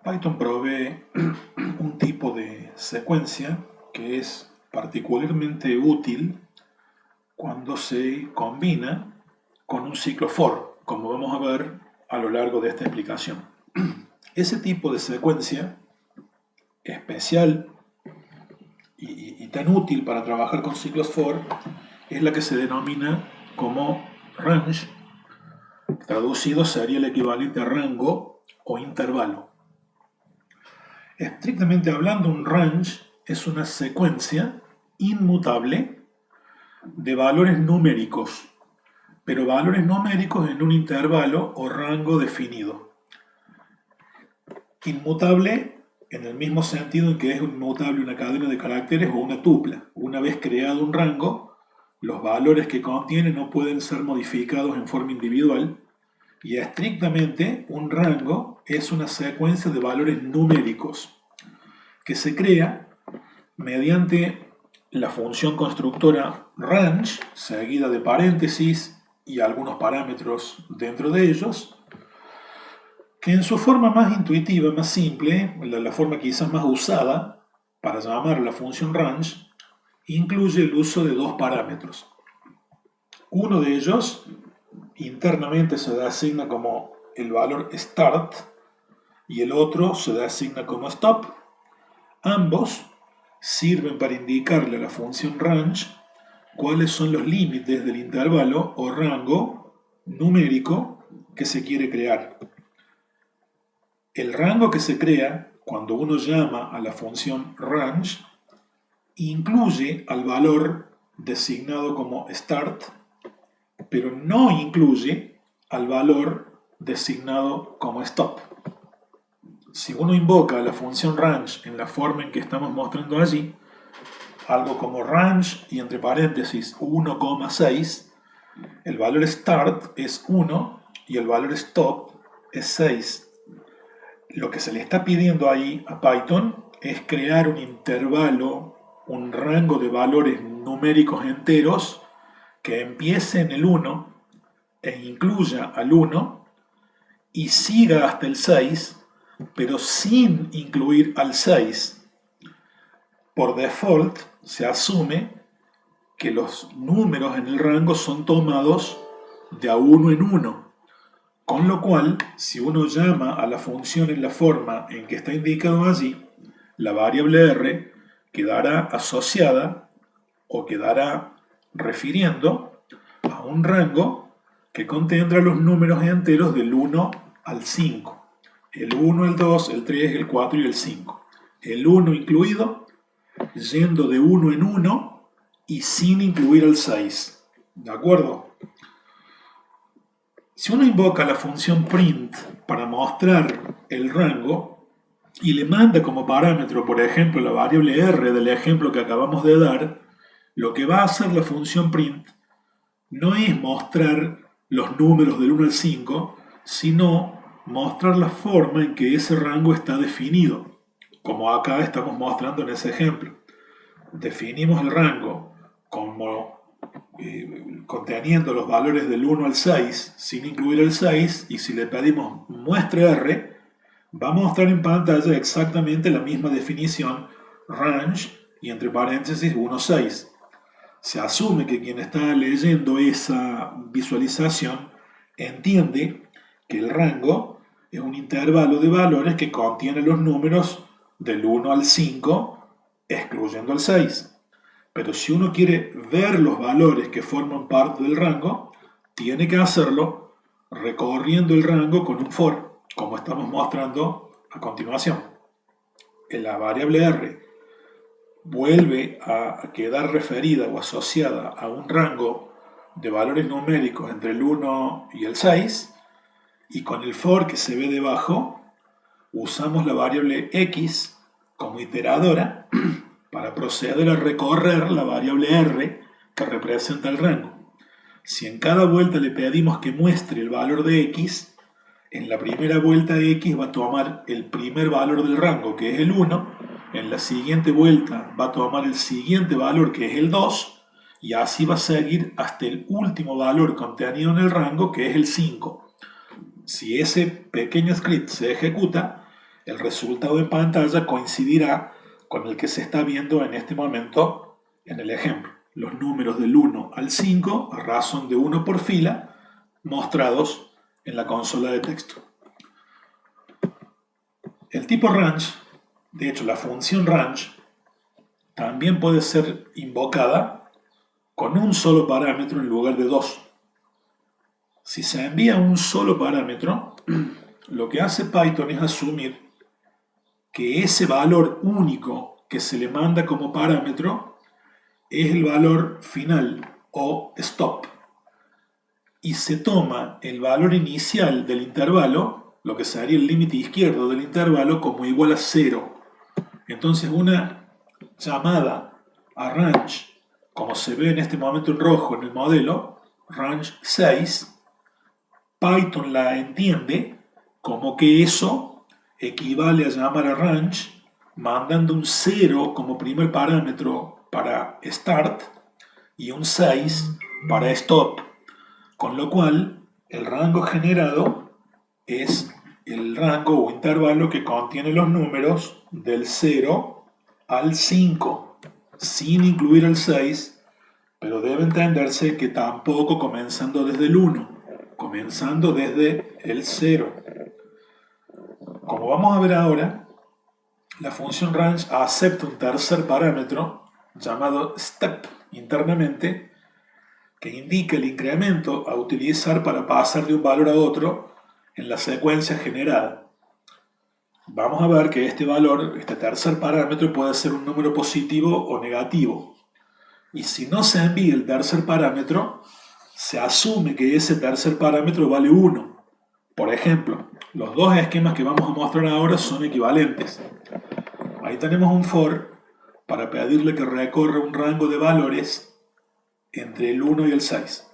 Python provee un tipo de secuencia que es particularmente útil cuando se combina con un ciclo for, como vamos a ver a lo largo de esta explicación. Ese tipo de secuencia especial y tan útil para trabajar con ciclos for es la que se denomina como range. Traducido sería el equivalente a rango o intervalo. Estrictamente hablando, un range es una secuencia inmutable de valores numéricos, pero valores numéricos en un intervalo o rango definido. Inmutable en el mismo sentido en que es inmutable una cadena de caracteres o una tupla. Una vez creado un rango, los valores que contiene no pueden ser modificados en forma individual, y estrictamente un rango es una secuencia de valores numéricos que se crea mediante la función constructora range, seguida de paréntesis y algunos parámetros dentro de ellos, que en su forma más intuitiva, más simple, la forma quizás más usada para llamar a la función range, incluye el uso de dos parámetros. Uno de ellos internamente se designa como el valor start y el otro se designa como stop. Ambos sirven para indicarle a la función range cuáles son los límites del intervalo o rango numérico que se quiere crear. El rango que se crea cuando uno llama a la función range incluye al valor designado como start, pero no incluye al valor designado como stop. Si uno invoca la función range en la forma en que estamos mostrando allí, algo como range y entre paréntesis 1,6, el valor start es 1 y el valor stop es 6. Lo que se le está pidiendo ahí a Python es crear un intervalo, un rango de valores numéricos enteros que empiece en el 1 e incluya al 1 y siga hasta el 6, pero sin incluir al 6. Por default se asume que los números en el rango son tomados de a uno en uno, con lo cual, si uno llama a la función en la forma en que está indicado allí, la variable r quedará asociada o quedará refiriendo a un rango que contendrá los números enteros del 1 al 5. El 1, el 2, el 3, el 4 y el 5. El 1 incluido, yendo de 1 en 1 y sin incluir al 6. ¿De acuerdo? Si uno invoca la función print para mostrar el rango y le manda como parámetro, por ejemplo, la variable r del ejemplo que acabamos de dar, lo que va a hacer la función print no es mostrar los números del 1 al 5, sino mostrar la forma en que ese rango está definido, como acá estamos mostrando en ese ejemplo. Definimos el rango como conteniendo los valores del 1 al 6 sin incluir el 6, y si le pedimos muestre R, va a mostrar en pantalla exactamente la misma definición range y entre paréntesis 1, 6. Se asume que quien está leyendo esa visualización entiende que el rango es un intervalo de valores que contiene los números del 1 al 5, excluyendo el 6. Pero si uno quiere ver los valores que forman parte del rango, tiene que hacerlo recorriendo el rango con un for, como estamos mostrando a continuación. La variable r vuelve a quedar referida o asociada a un rango de valores numéricos entre el 1 y el 6, y con el for que se ve debajo usamos la variable x como iteradora para proceder a recorrer la variable r que representa el rango. Si en cada vuelta le pedimos que muestre el valor de x, en la primera vuelta x va a tomar el primer valor del rango, que es el 1, en la siguiente vuelta va a tomar el siguiente valor, que es el 2, y así va a seguir hasta el último valor contenido en el rango, que es el 5. Si ese pequeño script se ejecuta, el resultado en pantalla coincidirá con el que se está viendo en este momento en el ejemplo. Los números del 1 al 5, a razón de 1 por fila, mostrados en la consola de texto. El tipo range, de hecho la función range, también puede ser invocada con un solo parámetro en lugar de dos. Si se envía un solo parámetro, lo que hace Python es asumir que ese valor único que se le manda como parámetro es el valor final o stop. Y se toma el valor inicial del intervalo, lo que sería el límite izquierdo del intervalo, como igual a 0. Entonces una llamada a range, como se ve en este momento en rojo en el modelo, range 6, Python la entiende como que eso equivale a llamar a range mandando un 0 como primer parámetro para start y un 6 para stop, con lo cual el rango generado es el rango o intervalo que contiene los números del 0 al 5, sin incluir el 6, pero debe entenderse que tampoco comenzando desde el 1, comenzando desde el 0. Como vamos a ver ahora, la función range acepta un tercer parámetro llamado step internamente, que indica el incremento a utilizar para pasar de un valor a otro en la secuencia generada. Vamos a ver que este valor, este tercer parámetro, puede ser un número positivo o negativo. Y si no se envía el tercer parámetro, se asume que ese tercer parámetro vale 1. Por ejemplo, los dos esquemas que vamos a mostrar ahora son equivalentes. Ahí tenemos un for para pedirle que recorra un rango de valores entre el 1 y el 6.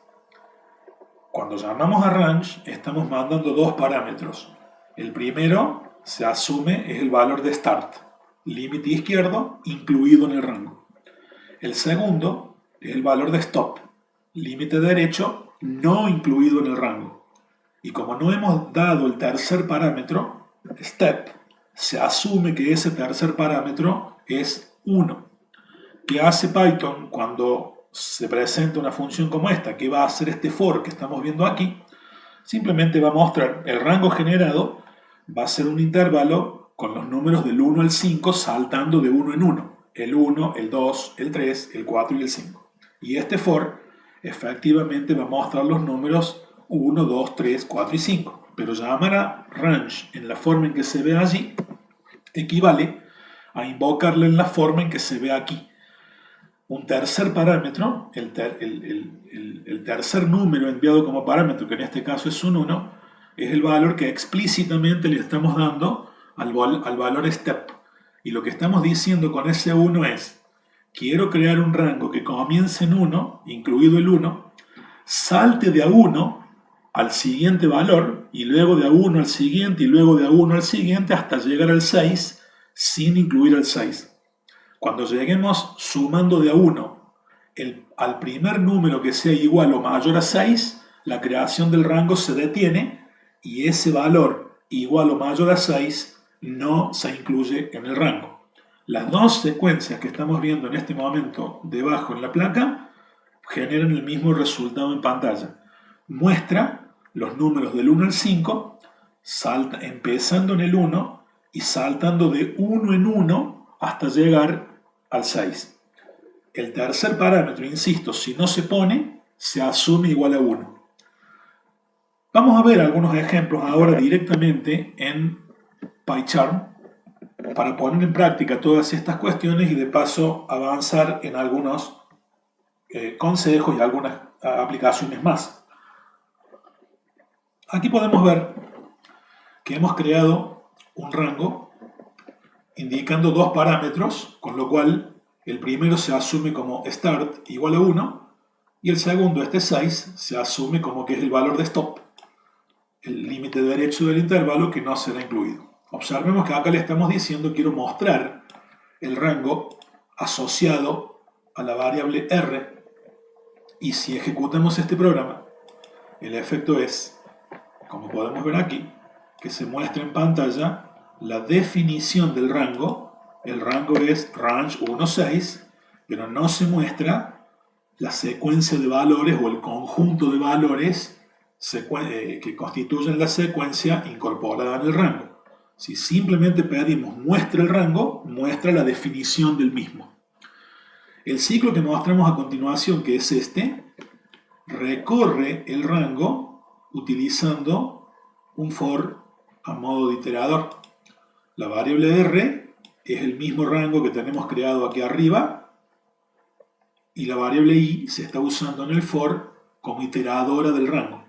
Cuando llamamos a range, estamos mandando dos parámetros. El primero se asume es el valor de start, límite izquierdo incluido en el rango. El segundo es el valor de stop, límite derecho no incluido en el rango. Y como no hemos dado el tercer parámetro, step, se asume que ese tercer parámetro es 1. ¿Qué hace Python cuando se presenta una función como esta? ¿Qué va a hacer este for que estamos viendo aquí? Simplemente va a mostrar el rango generado, va a ser un intervalo con los números del 1 al 5 saltando de 1 en 1. El 1, el 2, el 3, el 4 y el 5. Y este for efectivamente va a mostrar los números 1, 2, 3, 4 y 5. Pero llamar a range en la forma en que se ve allí equivale a invocarle en la forma en que se ve aquí. Un tercer parámetro, el tercer número enviado como parámetro, que en este caso es un 1, es el valor que explícitamente le estamos dando al valor step. Y lo que estamos diciendo con ese 1 es, quiero crear un rango que comience en 1, incluido el 1, salte de A1 al siguiente valor, y luego de A1 al siguiente, y luego de A1 al siguiente, hasta llegar al 6, sin incluir el 6. Cuando lleguemos sumando de A1 al primer número que sea igual o mayor a 6, la creación del rango se detiene y ese valor igual o mayor a 6 no se incluye en el rango. Las dos secuencias que estamos viendo en este momento debajo en la placa generan el mismo resultado en pantalla. Muestra los números del 1 al 5, empezando en el 1 y saltando de 1 en 1 hasta llegar al 6. El tercer parámetro, insisto, si no se pone, se asume igual a 1. Vamos a ver algunos ejemplos ahora directamente en PyCharm para poner en práctica todas estas cuestiones y de paso avanzar en algunos consejos y algunas aplicaciones más. Aquí podemos ver que hemos creado un rango indicando dos parámetros, con lo cual el primero se asume como start igual a 1 y el segundo, este 6, se asume como que es el valor de stop, el límite derecho del intervalo que no será incluido. Observemos que acá le estamos diciendo quiero mostrar el rango asociado a la variable r y si ejecutamos este programa, el efecto es, como podemos ver aquí, que se muestra en pantalla la definición del rango. El rango es range 1,6, pero no se muestra la secuencia de valores o el conjunto de valores que constituyen la secuencia incorporada en el rango. Si simplemente pedimos muestra el rango, muestra la definición del mismo. El ciclo que mostramos a continuación, que es este, recorre el rango utilizando un for a modo de iterador. La variable R es el mismo rango que tenemos creado aquí arriba y la variable I se está usando en el for como iteradora del rango.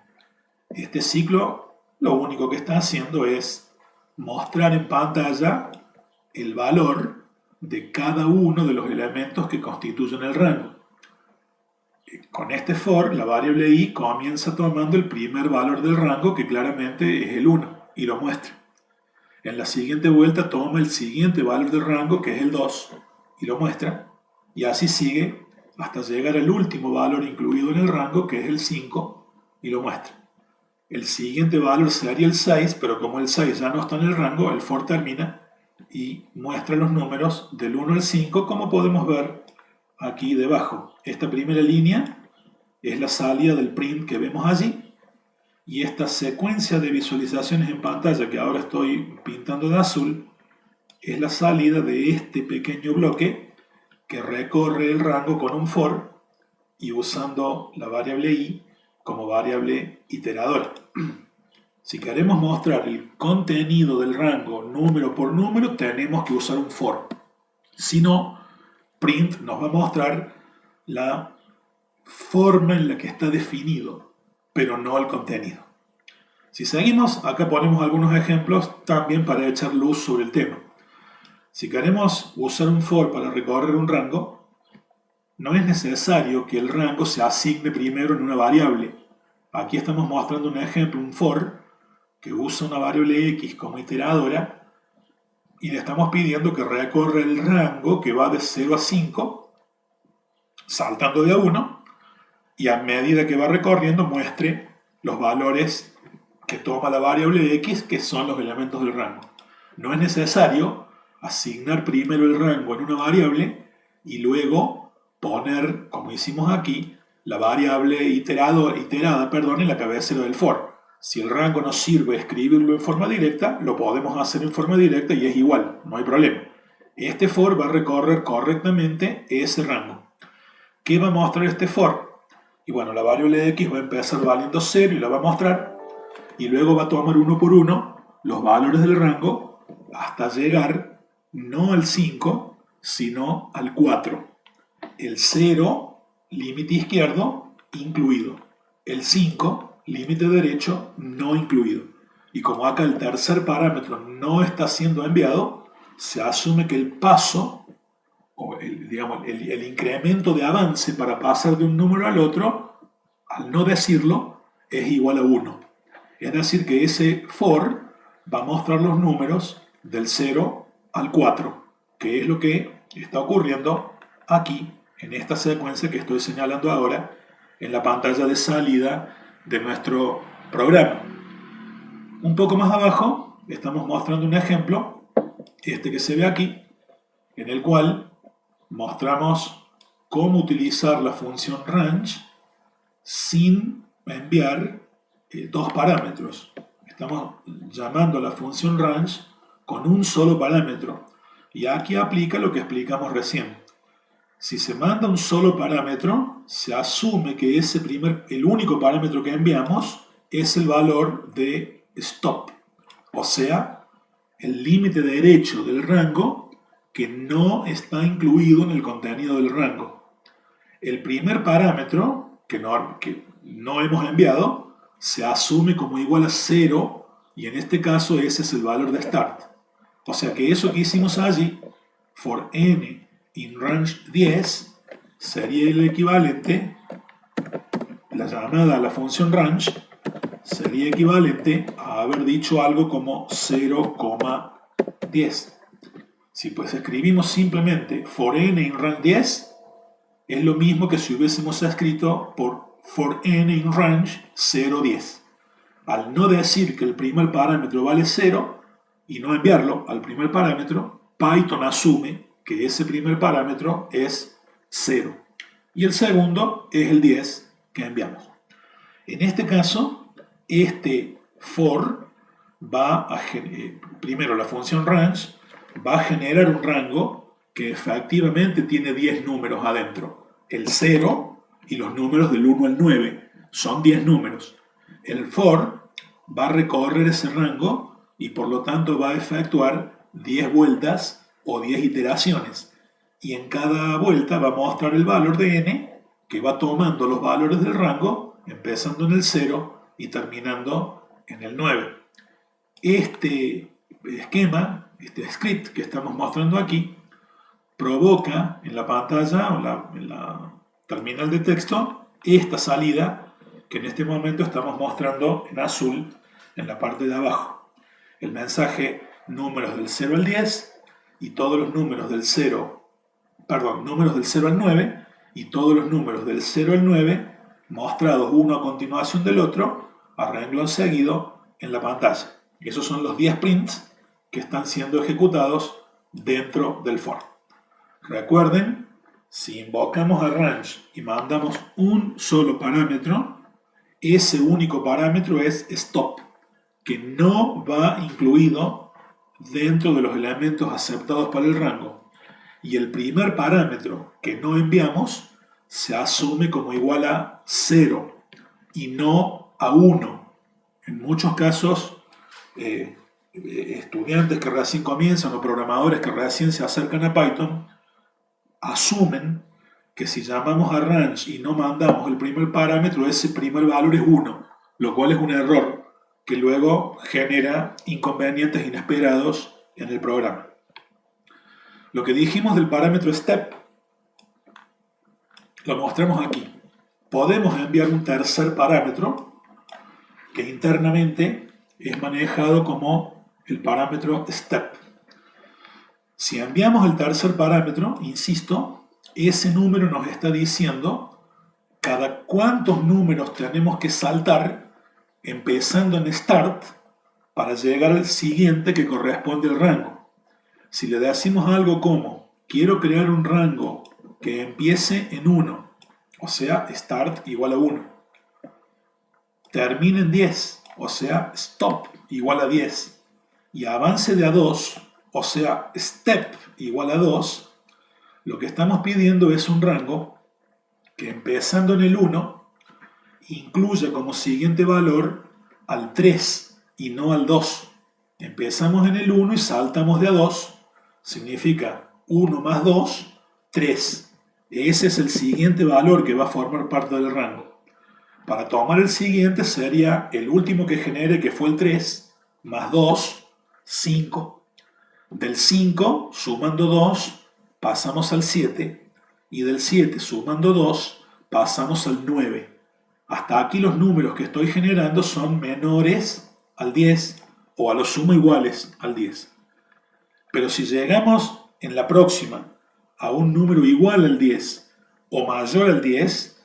Este ciclo lo único que está haciendo es mostrar en pantalla el valor de cada uno de los elementos que constituyen el rango. Con este for, la variable I comienza tomando el primer valor del rango, que claramente es el 1, y lo muestra. En la siguiente vuelta toma el siguiente valor del rango, que es el 2, y lo muestra. Y así sigue hasta llegar al último valor incluido en el rango, que es el 5, y lo muestra. El siguiente valor sería el 6, pero como el 6 ya no está en el rango, el for termina y muestra los números del 1 al 5, como podemos ver aquí debajo. Esta primera línea es la salida del print que vemos allí, y esta secuencia de visualizaciones en pantalla que ahora estoy pintando de azul es la salida de este pequeño bloque que recorre el rango con un for y usando la variable i como variable iteradora. Si queremos mostrar el contenido del rango número por número, tenemos que usar un for. Si no, print nos va a mostrar la forma en la que está definido, pero no el contenido. Si seguimos, acá ponemos algunos ejemplos también para echar luz sobre el tema. Si queremos usar un for para recorrer un rango, no es necesario que el rango se asigne primero en una variable. Aquí estamos mostrando un ejemplo, un for, que usa una variable x como iteradora y le estamos pidiendo que recorra el rango que va de 0 a 5, saltando de a 1, y a medida que va recorriendo muestre los valores que toma la variable x, que son los elementos del rango. No es necesario asignar primero el rango en una variable y luego poner, como hicimos aquí, la variable iterada en la cabecera del for. Si el rango nos sirve escribirlo en forma directa, lo podemos hacer en forma directa y es igual, no hay problema. Este for va a recorrer correctamente ese rango. ¿Qué va a mostrar este for? Y bueno, la variable x va a empezar valiendo 0 y la va a mostrar, y luego va a tomar uno por uno los valores del rango hasta llegar no al 5, sino al 4. El 0, límite izquierdo, incluido. El 5, límite derecho, no incluido. Y como acá el tercer parámetro no está siendo enviado, se asume que el paso, o el incremento de avance para pasar de un número al otro, al no decirlo, es igual a 1. Es decir, que ese for va a mostrar los números del 0 al 4, que es lo que está ocurriendo aquí, en esta secuencia que estoy señalando ahora, en la pantalla de salida de nuestro programa. Un poco más abajo estamos mostrando un ejemplo, este que se ve aquí, en el cual mostramos cómo utilizar la función range sin enviar dos parámetros. Estamos llamando a la función range con un solo parámetro. Y aquí aplica lo que explicamos recién. Si se manda un solo parámetro, se asume que el único parámetro que enviamos es el valor de stop, o sea, el límite derecho del rango que no está incluido en el contenido del rango. El primer parámetro que no hemos enviado se asume como igual a 0 y en este caso ese es el valor de start. O sea que eso que hicimos allí, for n in range 10, sería el equivalente, la llamada a la función range sería equivalente a haber dicho algo como 0,10. Si pues escribimos simplemente for n in range 10, es lo mismo que si hubiésemos escrito for n in range 0,10. Al no decir que el primer parámetro vale 0 y no enviarlo al primer parámetro, Python asume que ese primer parámetro es 0 y el segundo es el 10 que enviamos. En este caso, este for va a primero la función range va a generar un rango que efectivamente tiene 10 números adentro. El 0 y los números del 1 al 9 son 10 números. El for va a recorrer ese rango y por lo tanto va a efectuar 10 vueltas o 10 iteraciones. Y en cada vuelta va a mostrar el valor de n que va tomando los valores del rango, empezando en el 0 y terminando en el 9. Este esquema, este script que estamos mostrando aquí, provoca en la pantalla o en la terminal de texto esta salida que en este momento estamos mostrando en azul en la parte de abajo. El mensaje números del 0 al 10 y todos los números del 0, números del 0 al 9 y todos los números del 0 al 9 mostrados uno a continuación del otro a renglón seguido en la pantalla. Esos son los 10 prints que están siendo ejecutados dentro del for. Recuerden, si invocamos a range y mandamos un solo parámetro, ese único parámetro es stop, que no va incluido dentro de los elementos aceptados para el rango. Y el primer parámetro que no enviamos se asume como igual a 0 y no a 1. En muchos casos, estudiantes que recién comienzan o programadores que recién se acercan a Python asumen que si llamamos a range y no mandamos el primer parámetro, ese primer valor es 1, lo cual es un error que luego genera inconvenientes inesperados en el programa. Lo que dijimos del parámetro step lo mostramos aquí. Podemos enviar un tercer parámetro que internamente es manejado como el parámetro step. Si enviamos el tercer parámetro, insisto, ese número nos está diciendo cada cuántos números tenemos que saltar empezando en start para llegar al siguiente que corresponde al rango. Si le decimos algo como quiero crear un rango que empiece en 1, o sea, start igual a 1, termine en 10, o sea, stop igual a 10, y avance de a 2, o sea, step igual a 2, lo que estamos pidiendo es un rango que empezando en el 1 incluya como siguiente valor al 3 y no al 2. Empezamos en el 1 y saltamos de a 2, significa 1 más 2, 3. Ese es el siguiente valor que va a formar parte del rango. Para tomar el siguiente sería el último que genere, que fue el 3, más 2, 5. Del 5, sumando 2, pasamos al 7. Y del 7, sumando 2, pasamos al 9. Hasta aquí los números que estoy generando son menores al 10 o a lo sumo iguales al 10. Pero si llegamos en la próxima a un número igual al 10 o mayor al 10,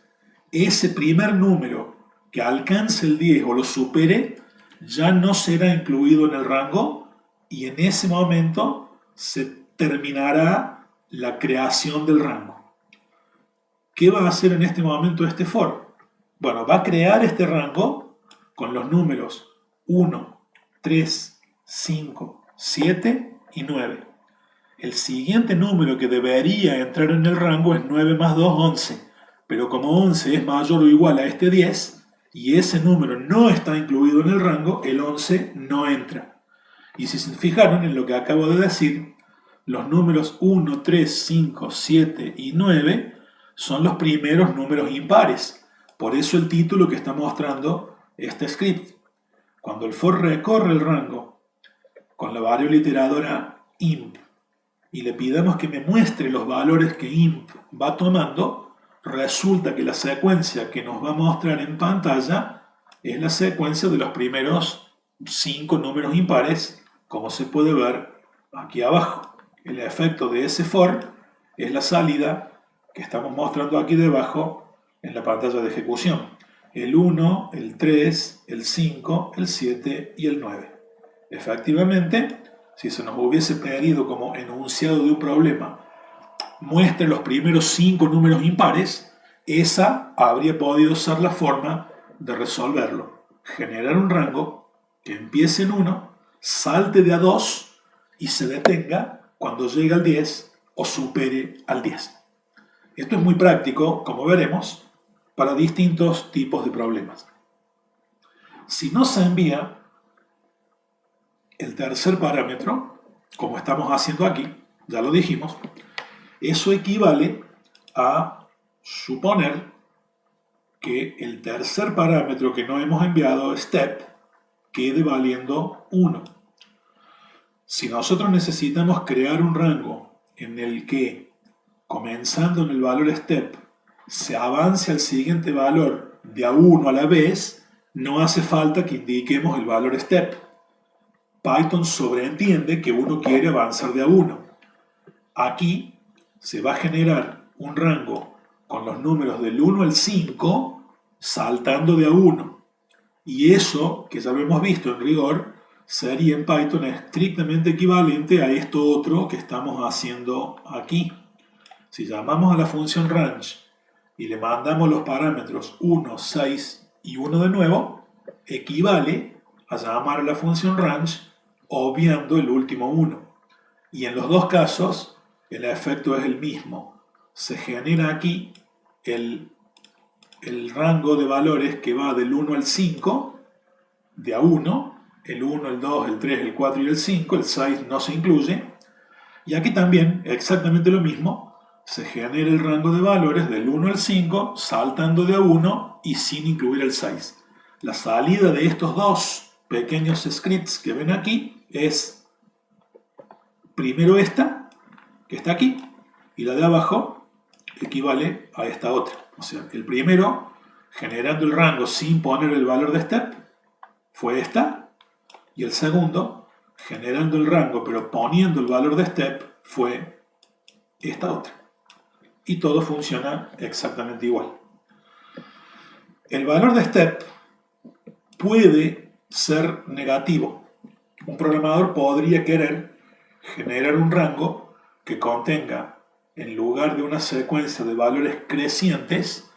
ese primer número que alcance el 10 o lo supere ya no será incluido en el rango y en ese momento se terminará la creación del rango. ¿Qué va a hacer en este momento este for? Bueno, va a crear este rango con los números 1, 3, 5, 7 y 9. El siguiente número que debería entrar en el rango es 9 más 2, 11. Pero como 11 es mayor o igual a este 10 y ese número no está incluido en el rango, el 11 no entra. Y si se fijaron en lo que acabo de decir, los números 1, 3, 5, 7 y 9 son los primeros números impares. Por eso el título que está mostrando este script. Cuando el for recorre el rango con la variable iteradora imp y le pidamos que me muestre los valores que imp va tomando, resulta que la secuencia que nos va a mostrar en pantalla es la secuencia de los primeros 5 números impares, como se puede ver aquí abajo. El efecto de ese for es la salida que estamos mostrando aquí debajo en la pantalla de ejecución. El 1, el 3, el 5, el 7 y el 9. Efectivamente, si se nos hubiese pedido como enunciado de un problema, muestre los primeros 5 números impares, esa habría podido ser la forma de resolverlo. Generar un rango que empiece en 1, salte de a 2 y se detenga cuando llegue al 10 o supere al 10. Esto es muy práctico, como veremos, para distintos tipos de problemas. Si no se envía el tercer parámetro, como estamos haciendo aquí, ya lo dijimos, eso equivale a suponer que el tercer parámetro que no hemos enviado, step, quede valiendo 1. Si nosotros necesitamos crear un rango en el que, comenzando en el valor step, se avance al siguiente valor de a 1 a la vez, no hace falta que indiquemos el valor step. Python sobreentiende que uno quiere avanzar de a 1. Aquí se va a generar un rango con los números del 1 al 5 saltando de a 1. Y eso, que ya lo hemos visto en rigor, sería en Python estrictamente equivalente a esto otro que estamos haciendo aquí. Si llamamos a la función range y le mandamos los parámetros 1, 6 y 1 de nuevo, equivale a llamar a la función range obviando el último 1. Y en los dos casos, el efecto es el mismo. Se genera aquí el rango de valores que va del 1 al 5, de a 1, el 1, el 2, el 3, el 4 y el 5, el 6 no se incluye. Y aquí también, exactamente lo mismo, se genera el rango de valores del 1 al 5, saltando de a 1 y sin incluir el 6. La salida de estos dos pequeños scripts que ven aquí es primero esta, que está aquí, y la de abajo equivale a esta otra. O sea, el primero, generando el rango sin poner el valor de step, fue esta, y el segundo, generando el rango pero poniendo el valor de step, fue esta otra. Y todo funciona exactamente igual. El valor de step puede ser negativo. Un programador podría querer generar un rango que contenga, en lugar de una secuencia de valores crecientes,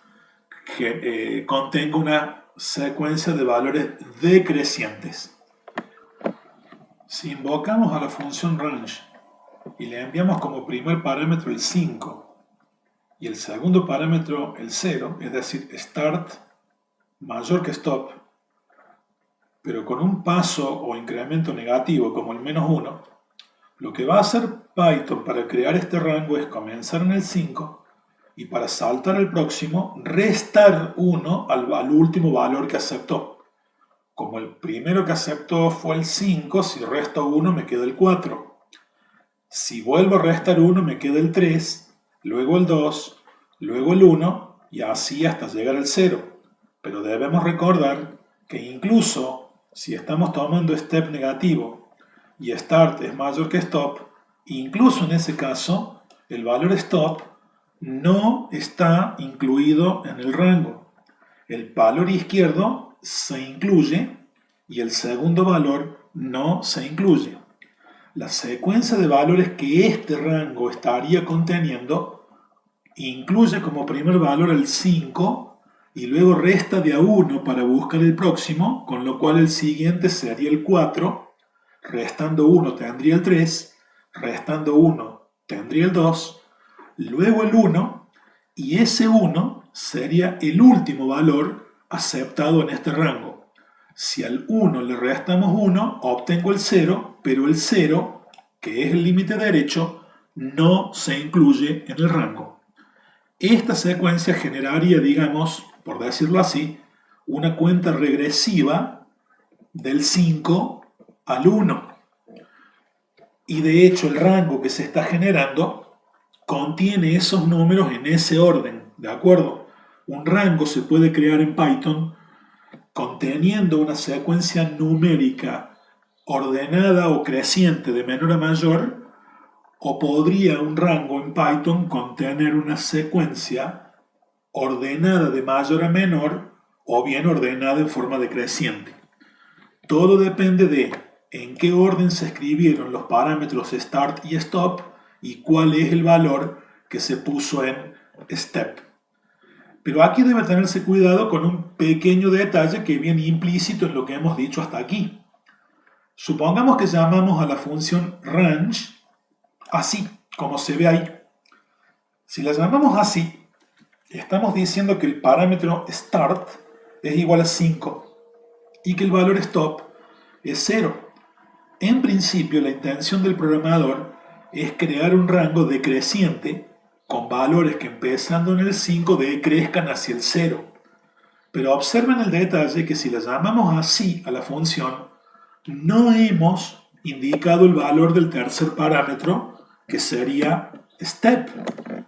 que contenga una secuencia de valores decrecientes. Si invocamos a la función range y le enviamos como primer parámetro el 5 y el segundo parámetro el 0, es decir, start mayor que stop, pero con un paso o incremento negativo como el -1, lo que va a hacer Python para crear este rango es comenzar en el 5 y para saltar al próximo restar 1 al último valor que aceptó. Como el primero que aceptó fue el 5, si resto 1 me queda el 4. Si vuelvo a restar 1 me queda el 3, luego el 2, luego el 1 y así hasta llegar al 0. Pero debemos recordar que incluso si estamos tomando step negativo y start es mayor que stop, incluso en ese caso el valor stop no está incluido en el rango. El valor izquierdo se incluye y el segundo valor no se incluye. La secuencia de valores que este rango estaría conteniendo incluye como primer valor el 5 y luego resta de a 1 para buscar el próximo, con lo cual el siguiente sería el 4, restando 1 tendría el 3, restando 1 tendría el 2, luego el 1 y ese 1 sería el último valor aceptado en este rango. Si al 1 le restamos 1, obtengo el 0, pero el 0, que es el límite derecho, no se incluye en el rango. Esta secuencia generaría, digamos, por decirlo así, una cuenta regresiva del 5 al 1. Y de hecho el rango que se está generando contiene esos números en ese orden, ¿de acuerdo? Un rango se puede crear en Python conteniendo una secuencia numérica ordenada o creciente de menor a mayor, o podría un rango en Python contener una secuencia ordenada de mayor a menor o bien ordenada en forma decreciente. Todo depende de en qué orden se escribieron los parámetros start y stop y cuál es el valor que se puso en step. Pero aquí debe tenerse cuidado con un pequeño detalle que viene implícito en lo que hemos dicho hasta aquí. Supongamos que llamamos a la función range así, como se ve ahí. Si la llamamos así, estamos diciendo que el parámetro start es igual a 5 y que el valor stop es 0. En principio, la intención del programador es crear un rango decreciente con valores que empezando en el 5 decrezcan hacia el 0. Pero observen el detalle que si la llamamos así a la función, no hemos indicado el valor del tercer parámetro, que sería step.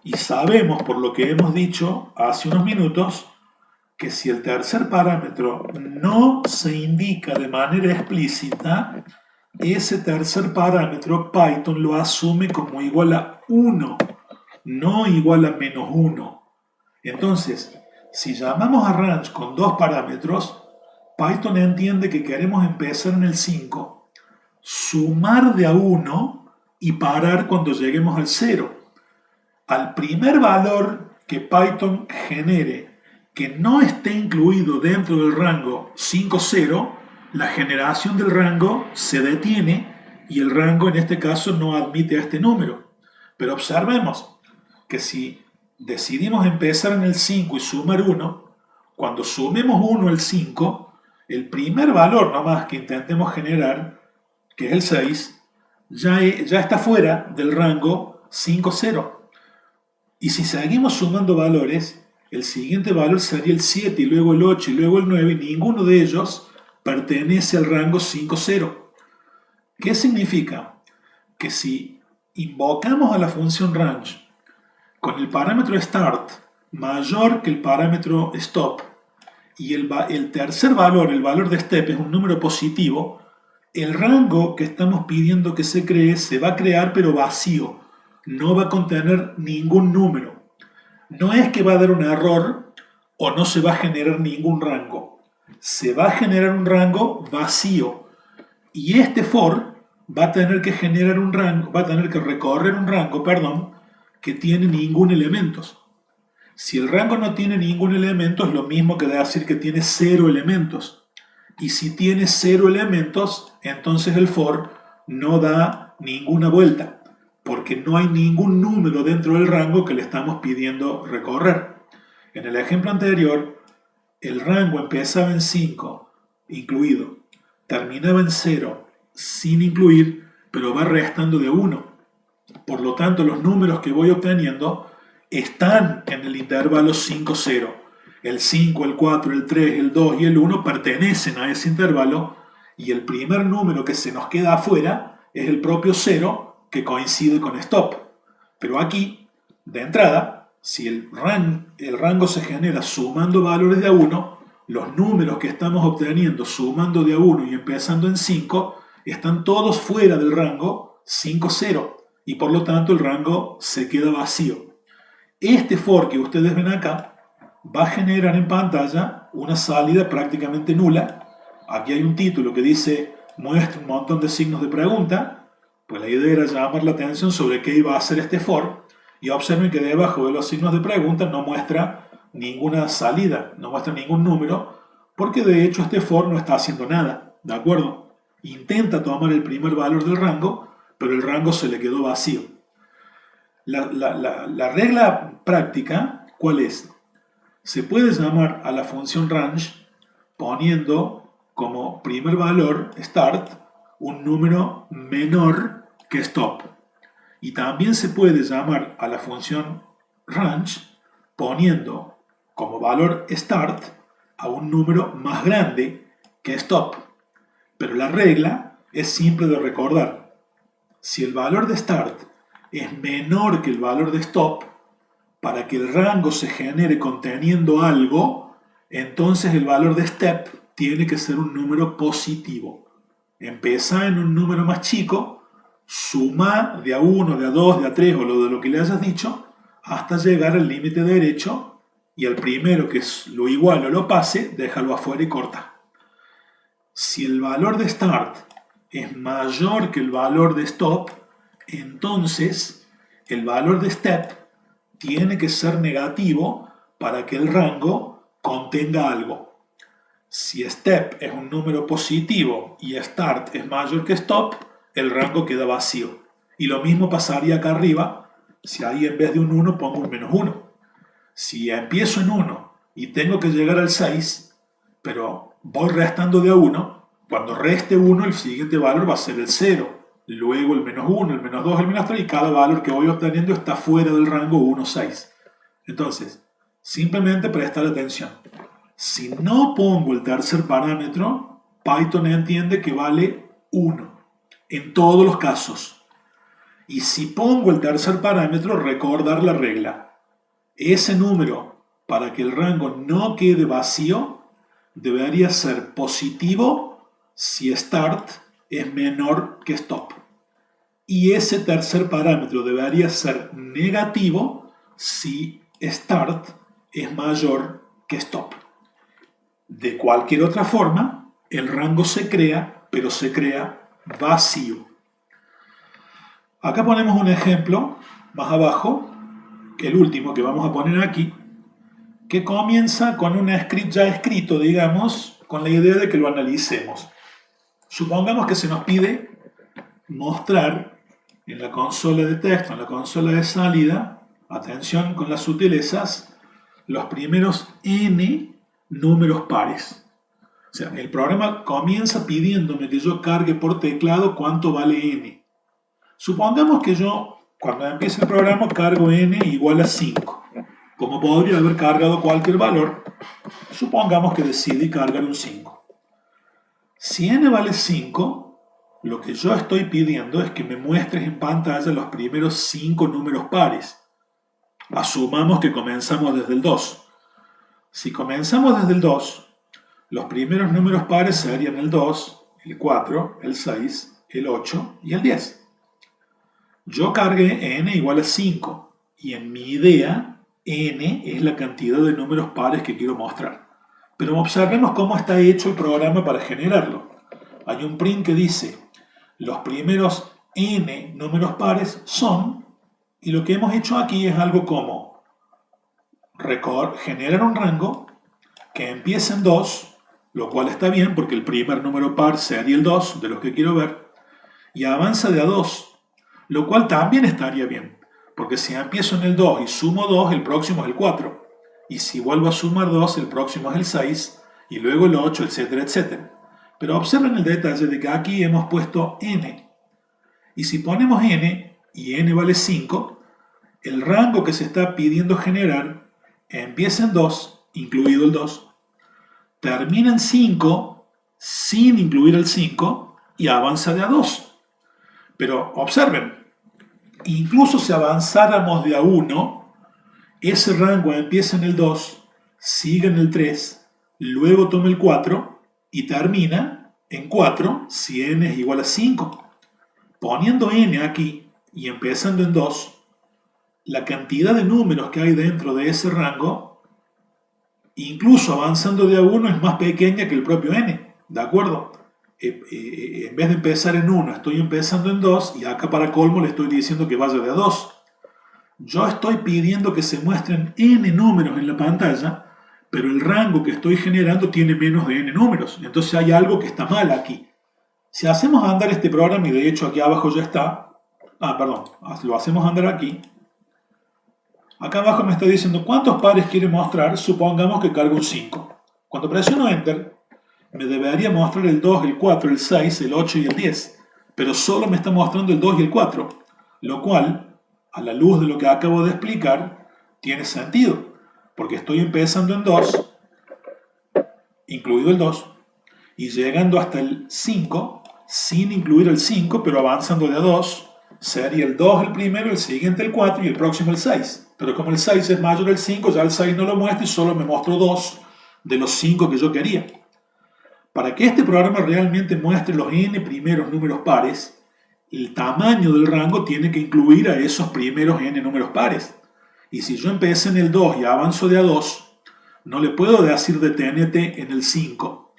Y sabemos, por lo que hemos dicho hace unos minutos, que si el tercer parámetro no se indica de manera explícita, ese tercer parámetro Python lo asume como igual a 1, no igual a menos 1. Entonces, si llamamos a range con dos parámetros, Python entiende que queremos empezar en el 5, sumar de a 1 y parar cuando lleguemos al 0. Al primer valor que Python genere que no esté incluido dentro del rango 5,0, la generación del rango se detiene y el rango en este caso no admite a este número. Pero observemos que si decidimos empezar en el 5 y sumar 1, cuando sumemos 1 al 5, el primer valor nomás que intentemos generar, que es el 6, ya está fuera del rango 5,0. Y si seguimos sumando valores, el siguiente valor sería el 7 y luego el 8 y luego el 9 y ninguno de ellos pertenece al rango 5,0. ¿Qué significa? Que si invocamos a la función range con el parámetro start mayor que el parámetro stop y el tercer valor, el valor de step, es un número positivo, el rango que estamos pidiendo que se cree se va a crear pero vacío, no va a contener ningún número. No es que va a dar un error o no se va a generar ningún rango. Se va a generar un rango vacío y este for va a tener que generar un rango, va a tener que recorrer un rango, que tiene ningún elemento. Si el rango no tiene ningún elemento es lo mismo que decir que tiene 0 elementos. Y si tiene 0 elementos, entonces el for no da ninguna vuelta, porque no hay ningún número dentro del rango que le estamos pidiendo recorrer. En el ejemplo anterior, el rango empezaba en 5, incluido, terminaba en 0, sin incluir, pero va restando de 1. Por lo tanto, los números que voy obteniendo están en el intervalo 5,0. El 5, el 4, el 3, el 2 y el 1 pertenecen a ese intervalo y el primer número que se nos queda afuera es el propio 0, que coincide con stop. Pero aquí, de entrada, si el rango se genera sumando valores de a 1, los números que estamos obteniendo sumando de a 1 y empezando en 5 están todos fuera del rango 5,0 y por lo tanto el rango se queda vacío. Este for que ustedes ven acá va a generar en pantalla una salida prácticamente nula. Aquí hay un título que dice muestra un montón de signos de pregunta. Pues la idea era llamar la atención sobre qué iba a hacer este for y observen que debajo de los signos de pregunta no muestra ninguna salida, no muestra ningún número, porque de hecho este for no está haciendo nada, ¿de acuerdo? Intenta tomar el primer valor del rango, pero el rango se le quedó vacío. La regla práctica, ¿cuál es? Se puede llamar a la función range poniendo como primer valor start un número menor que stop. Y también se puede llamar a la función range poniendo como valor start a un número más grande que stop. Pero la regla es simple de recordar. Si el valor de start es menor que el valor de stop, para que el rango se genere conteniendo algo, entonces el valor de step tiene que ser un número positivo. Empieza en un número más chico, suma de a 1, de a 2, de a 3 o lo que le hayas dicho, hasta llegar al límite derecho y al primero que lo igual o lo pase, déjalo afuera y corta. Si el valor de start es mayor que el valor de stop, entonces el valor de step tiene que ser negativo para que el rango contenga algo. Si step es un número positivo y start es mayor que stop, el rango queda vacío. Y lo mismo pasaría acá arriba, si ahí en vez de un 1 pongo un menos 1. Si empiezo en 1 y tengo que llegar al 6, pero voy restando de a 1, cuando reste 1 el siguiente valor va a ser el 0, luego el menos 1, el menos 2, el menos 3 y cada valor que voy obteniendo está fuera del rango 1, 6. Entonces, simplemente prestar atención. Si no pongo el tercer parámetro, Python entiende que vale 1 en todos los casos. Y si pongo el tercer parámetro, recordar la regla. Ese número, para que el rango no quede vacío, debería ser positivo si start es menor que stop. Y ese tercer parámetro debería ser negativo si start es mayor que stop. De cualquier otra forma, el rango se crea, pero se crea vacío. Acá ponemos un ejemplo más abajo, que el último que vamos a poner aquí, que comienza con un script ya escrito, digamos, con la idea de que lo analicemos. Supongamos que se nos pide mostrar en la consola de texto, en la consola de salida, atención con las sutilezas, los primeros n números pares. O sea, el programa comienza pidiéndome que yo cargue por teclado cuánto vale n. Supongamos que yo, cuando empiece el programa, cargo n igual a 5. Como podría haber cargado cualquier valor, supongamos que decidí cargar un 5. Si n vale 5, lo que yo estoy pidiendo es que me muestres en pantalla los primeros 5 números pares. Asumamos que comenzamos desde el 2. Si comenzamos desde el 2, los primeros números pares serían el 2, el 4, el 6, el 8 y el 10. Yo cargué n igual a 5 y en mi idea n es la cantidad de números pares que quiero mostrar. Pero observemos cómo está hecho el programa para generarlo. Hay un print que dice los primeros n números pares son, y lo que hemos hecho aquí es algo como generar un rango que empiece en 2, lo cual está bien porque el primer número par sería el 2 de los que quiero ver, y avanza de a 2, lo cual también estaría bien, porque si empiezo en el 2 y sumo 2, el próximo es el 4, y si vuelvo a sumar 2, el próximo es el 6, y luego el 8, etcétera, etcétera. Pero observen el detalle de que aquí hemos puesto n, y si ponemos n, y n vale 5, el rango que se está pidiendo generar empieza en 2, incluido el 2, termina en 5, sin incluir el 5, y avanza de a 2. Pero observen, incluso si avanzáramos de a 1, ese rango empieza en el 2, sigue en el 3, luego toma el 4 y termina en 4 si n es igual a 5. Poniendo n aquí y empezando en 2, la cantidad de números que hay dentro de ese rango, incluso avanzando de a 1, es más pequeña que el propio n, ¿de acuerdo? En vez de empezar en 1, estoy empezando en 2 y acá para colmo le estoy diciendo que vaya de a 2. Yo estoy pidiendo que se muestren n números en la pantalla, pero el rango que estoy generando tiene menos de n números. Entonces hay algo que está mal aquí. Si hacemos andar este programa, y de hecho aquí abajo ya está, lo hacemos andar aquí. Acá abajo me está diciendo cuántos pares quiere mostrar, supongamos que cargo un 5. Cuando presiono Enter, me debería mostrar el 2, el 4, el 6, el 8 y el 10, pero solo me está mostrando el 2 y el 4, lo cual, a la luz de lo que acabo de explicar, tiene sentido, porque estoy empezando en 2, incluido el 2, y llegando hasta el 5, sin incluir el 5, pero avanzando de a 2, sería el 2 el primero, el siguiente el 4 y el próximo el 6. Pero como el 6 es mayor al 5, ya el 6 no lo muestra y solo me mostró 2 de los 5 que yo quería. Para que este programa realmente muestre los n primeros números pares, el tamaño del rango tiene que incluir a esos primeros n números pares. Y si yo empecé en el 2 y avanzo de a 2, no le puedo decir deténete en el 5.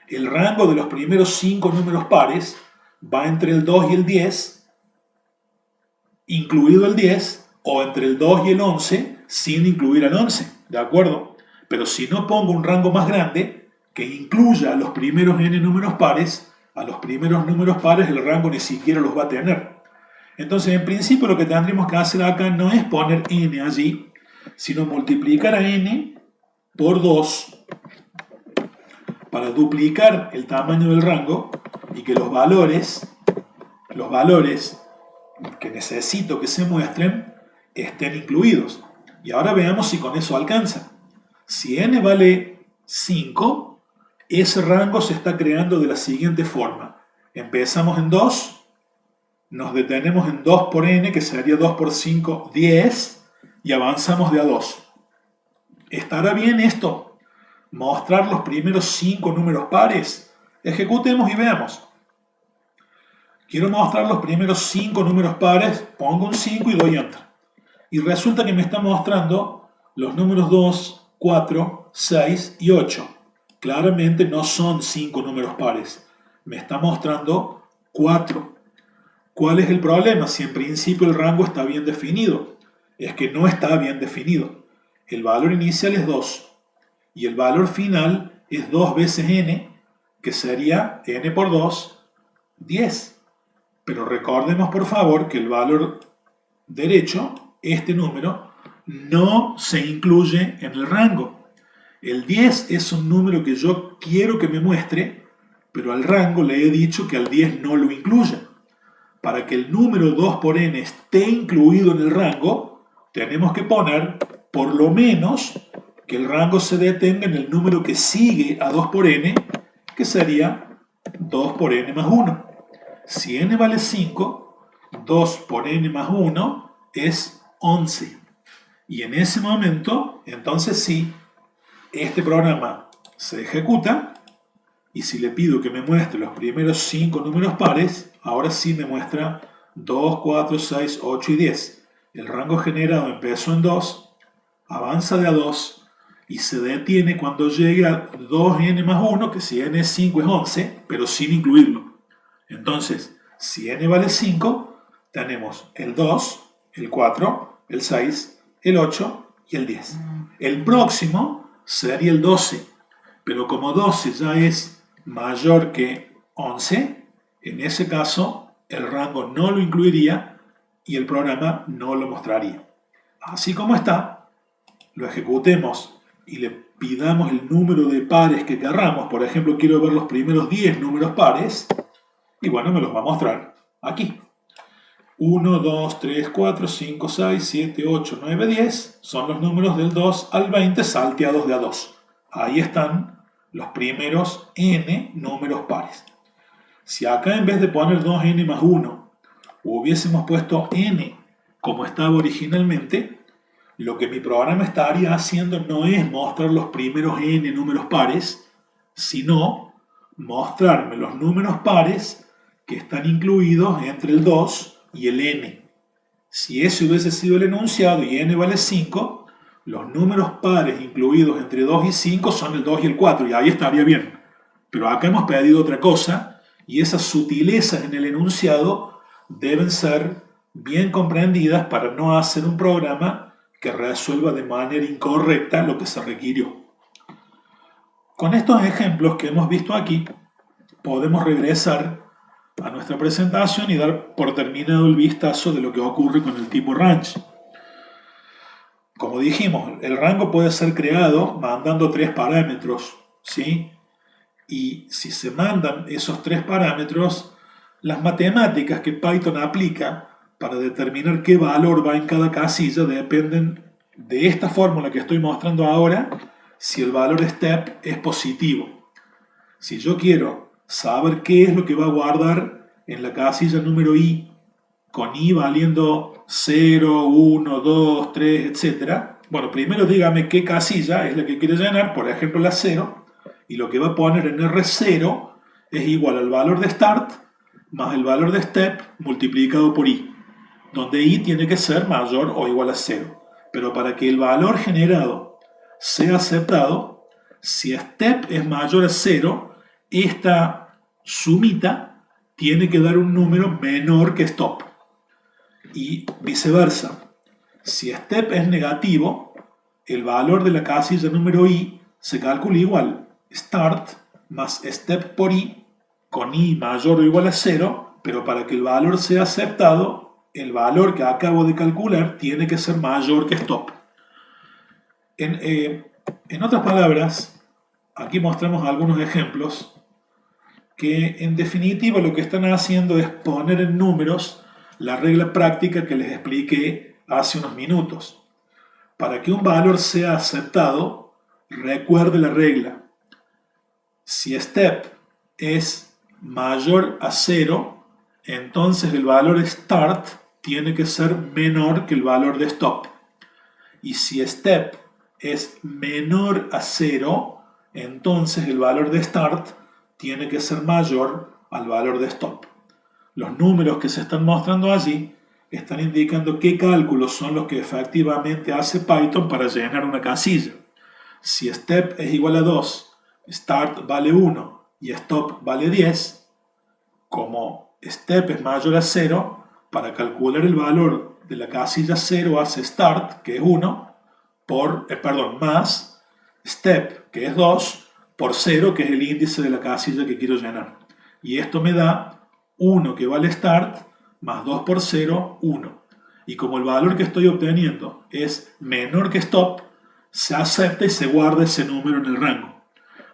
El rango de los primeros 5 números pares va entre el 2 y el 10, incluido el 10, o entre el 2 y el 11, sin incluir al 11, ¿de acuerdo? Pero si no pongo un rango más grande, que incluya a los primeros n números pares, a los primeros números pares el rango ni siquiera los va a tener. Entonces, en principio, lo que tendríamos que hacer acá no es poner n allí, sino multiplicar a n por 2 para duplicar el tamaño del rango y que los valores que necesito que se muestren estén incluidos. Y ahora veamos si con eso alcanza. Si n vale 5, ese rango se está creando de la siguiente forma. Empezamos en 2, nos detenemos en 2 por n, que sería 2 por 5, 10, y avanzamos de a 2. ¿Estará bien esto? ¿Mostrar los primeros 5 números pares? Ejecutemos y veamos. Quiero mostrar los primeros 5 números pares, pongo un 5 y doy Enter. Y resulta que me está mostrando los números 2, 4, 6 y 8. Claramente no son 5 números pares. Me está mostrando 4. ¿Cuál es el problema? Si en principio el rango está bien definido. Es que no está bien definido. El valor inicial es 2. Y el valor final es 2 veces n, que sería n por 2, 10. Pero recordemos por favor que el valor derecho, este número, no se incluye en el rango. El 10 es un número que yo quiero que me muestre, pero al rango le he dicho que al 10 no lo incluya. Para que el número 2 por n esté incluido en el rango, tenemos que poner por lo menos que el rango se detenga en el número que sigue a 2 por n, que sería 2 por n más 1. Si n vale 5, 2 por n más 1 es 11. Y en ese momento, entonces sí, este programa se ejecuta y si le pido que me muestre los primeros 5 números pares, ahora sí me muestra 2, 4, 6, 8 y 10. El rango generado empezó en 2, avanza de a 2 y se detiene cuando llegue a 2n más 1, que si n es 5 es 11, pero sin incluirlo. Entonces, si n vale 5, tenemos el 2, el 4, el 6, el 8 y el 10. El próximo sería el 12, pero como 12 ya es mayor que 11, en ese caso el rango no lo incluiría y el programa no lo mostraría. Así como está, lo ejecutemos y le pidamos el número de pares que querramos. Por ejemplo, quiero ver los primeros 10 números pares y bueno, me los va a mostrar aquí. 1, 2, 3, 4, 5, 6, 7, 8, 9, 10 son los números del 2 al 20 salteados de a 2. Ahí están los primeros n números pares. Si acá en vez de poner 2n más 1 hubiésemos puesto n como estaba originalmente, lo que mi programa estaría haciendo no es mostrar los primeros n números pares, sino mostrarme los números pares que están incluidos entre el 2 y el n. Si ese hubiese sido el enunciado y n vale 5, los números pares incluidos entre 2 y 5 son el 2 y el 4, y ahí estaría bien. Pero acá hemos pedido otra cosa, y esas sutilezas en el enunciado deben ser bien comprendidas para no hacer un programa que resuelva de manera incorrecta lo que se requirió. Con estos ejemplos que hemos visto aquí, podemos regresar a nuestra presentación y dar por terminado el vistazo de lo que ocurre con el tipo range. Como dijimos, el rango puede ser creado mandando 3 parámetros, ¿sí? Y si se mandan esos 3 parámetros, las matemáticas que Python aplica para determinar qué valor va en cada casilla dependen de esta fórmula que estoy mostrando ahora, si el valor step es positivo. Si yo quiero saber qué es lo que va a guardar en la casilla número i, con i valiendo 0, 1, 2, 3, etc. Bueno, primero dígame qué casilla es la que quiere llenar, por ejemplo la 0, y lo que va a poner en R0 es igual al valor de start más el valor de step multiplicado por i, donde i tiene que ser mayor o igual a 0. Pero para que el valor generado sea aceptado, si step es mayor a 0, esta sumita tiene que dar un número menor que stop. Y viceversa. Si step es negativo, el valor de la casilla número i se calcula igual. Start más step por i, con i mayor o igual a 0, pero para que el valor sea aceptado, el valor que acabo de calcular tiene que ser mayor que stop. En otras palabras, aquí mostramos algunos ejemplos que en definitiva lo que están haciendo es poner en números la regla práctica que les expliqué hace unos minutos. Para que un valor sea aceptado, recuerde la regla. Si step es mayor a 0, entonces el valor start tiene que ser menor que el valor de stop. Y si step es menor a 0, entonces el valor de start tiene que ser mayor al valor de stop. Los números que se están mostrando allí están indicando qué cálculos son los que efectivamente hace Python para llenar una casilla. Si step es igual a 2, start vale 1 y stop vale 10, como step es mayor a 0, para calcular el valor de la casilla 0 hace start, que es 1, más step, que es 2, por 0, que es el índice de la casilla que quiero llenar. Y esto me da 1 que vale start, más 2 por 0, 1. Y como el valor que estoy obteniendo es menor que stop, se acepta y se guarda ese número en el rango.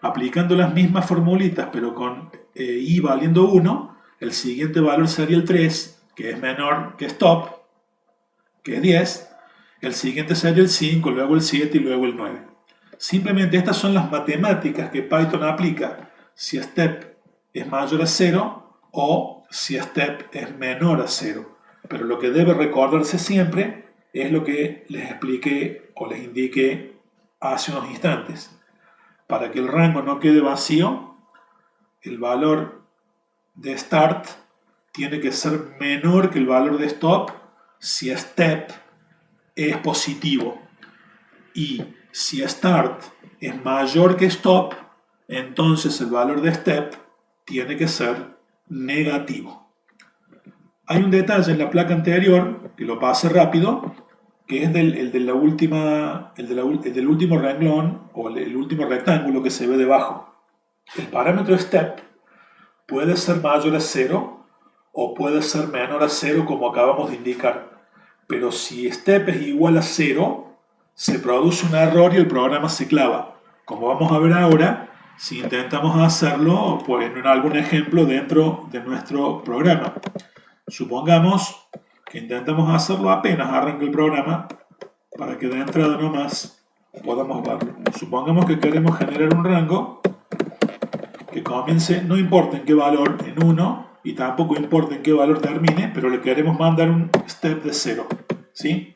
Aplicando las mismas formulitas, pero con i valiendo 1, el siguiente valor sería el 3, que es menor que stop, que es 10. El siguiente sería el 5, luego el 7 y luego el 9. Simplemente estas son las matemáticas que Python aplica si step es mayor a 0 o si step es menor a 0. Pero lo que debe recordarse siempre es lo que les expliqué o les indiqué hace unos instantes. Para que el rango no quede vacío, el valor de start tiene que ser menor que el valor de stop si step es positivo. Y si start es mayor que stop, entonces el valor de step tiene que ser negativo. Hay un detalle en la placa anterior, que lo pase rápido, que es el del último renglón o el último rectángulo que se ve debajo. El parámetro step puede ser mayor a 0 o puede ser menor a 0 como acabamos de indicar. Pero si step es igual a 0, se produce un error y el programa se clava. Como vamos a ver ahora, si intentamos hacerlo pues, en algún ejemplo dentro de nuestro programa. Supongamos que intentamos hacerlo apenas arranque el programa para que de entrada nomás podamos verlo. Supongamos que queremos generar un rango que comience, no importa en qué valor, en 1, y tampoco importa en qué valor termine, pero le queremos mandar un step de 0. ¿Sí?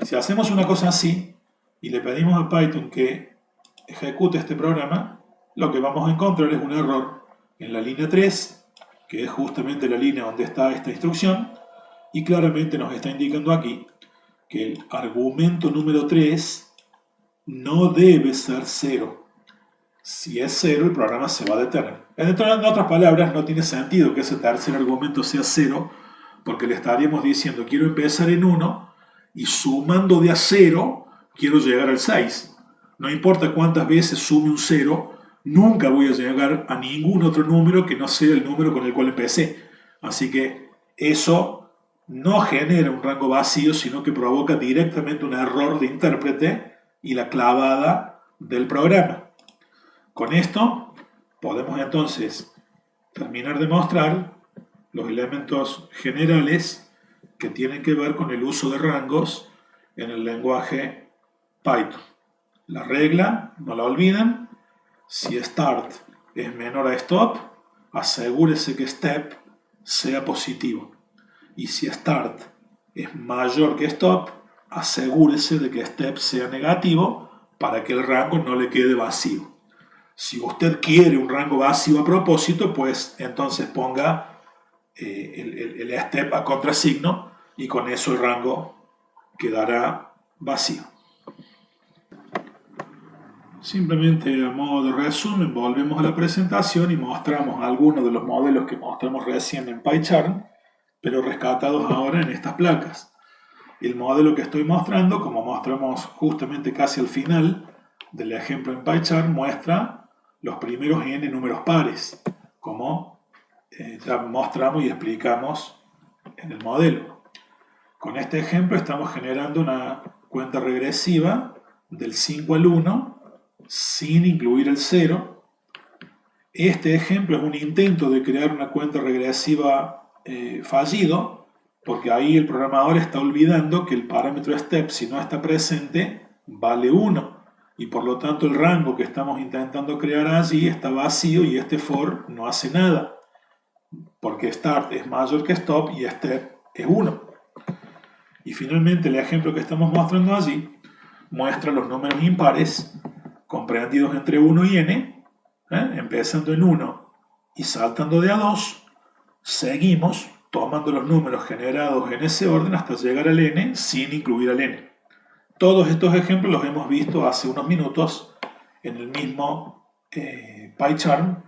Si hacemos una cosa así y le pedimos a Python que ejecute este programa, lo que vamos a encontrar es un error en la línea 3, que es justamente la línea donde está esta instrucción, y claramente nos está indicando aquí que el argumento número 3 no debe ser 0. Si es 0, el programa se va a detener. En otras palabras, no tiene sentido que ese tercer argumento sea 0, porque le estaríamos diciendo, quiero empezar en 1, y sumando de a 0, quiero llegar al 6. No importa cuántas veces sume un 0, nunca voy a llegar a ningún otro número que no sea el número con el cual empecé. Así que eso no genera un rango vacío, sino que provoca directamente un error de intérprete y la clavada del programa. Con esto podemos entonces terminar de mostrar los elementos generales que tienen que ver con el uso de rangos en el lenguaje Python. La regla, no la olviden, si start es menor a stop, asegúrese que step sea positivo. Y si start es mayor que stop, asegúrese de que step sea negativo para que el rango no le quede vacío. Si usted quiere un rango vacío a propósito, pues entonces ponga el step a contrasigno y con eso el rango quedará vacío. Simplemente a modo de resumen, volvemos a la presentación y mostramos algunos de los modelos que mostramos recién en PyCharm, pero rescatados ahora en estas placas. El modelo que estoy mostrando, como mostramos justamente casi al final del ejemplo en PyCharm, muestra los primeros n números pares, como ya mostramos y explicamos en el modelo. Con este ejemplo estamos generando una cuenta regresiva del 5 al 1 sin incluir el 0. Este ejemplo es un intento de crear una cuenta regresiva fallido, porque ahí el programador está olvidando que el parámetro step, si no está presente, vale 1. Y por lo tanto el rango que estamos intentando crear allí está vacío y este for no hace nada, porque start es mayor que stop y step es 1. Y finalmente el ejemplo que estamos mostrando allí muestra los números impares comprendidos entre 1 y n, empezando en 1 y saltando de a 2, seguimos tomando los números generados en ese orden hasta llegar al n sin incluir al n. Todos estos ejemplos los hemos visto hace unos minutos en el mismo PyCharm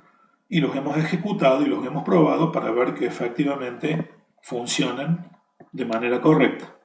y los hemos ejecutado y los hemos probado para ver que efectivamente funcionan de manera correcta.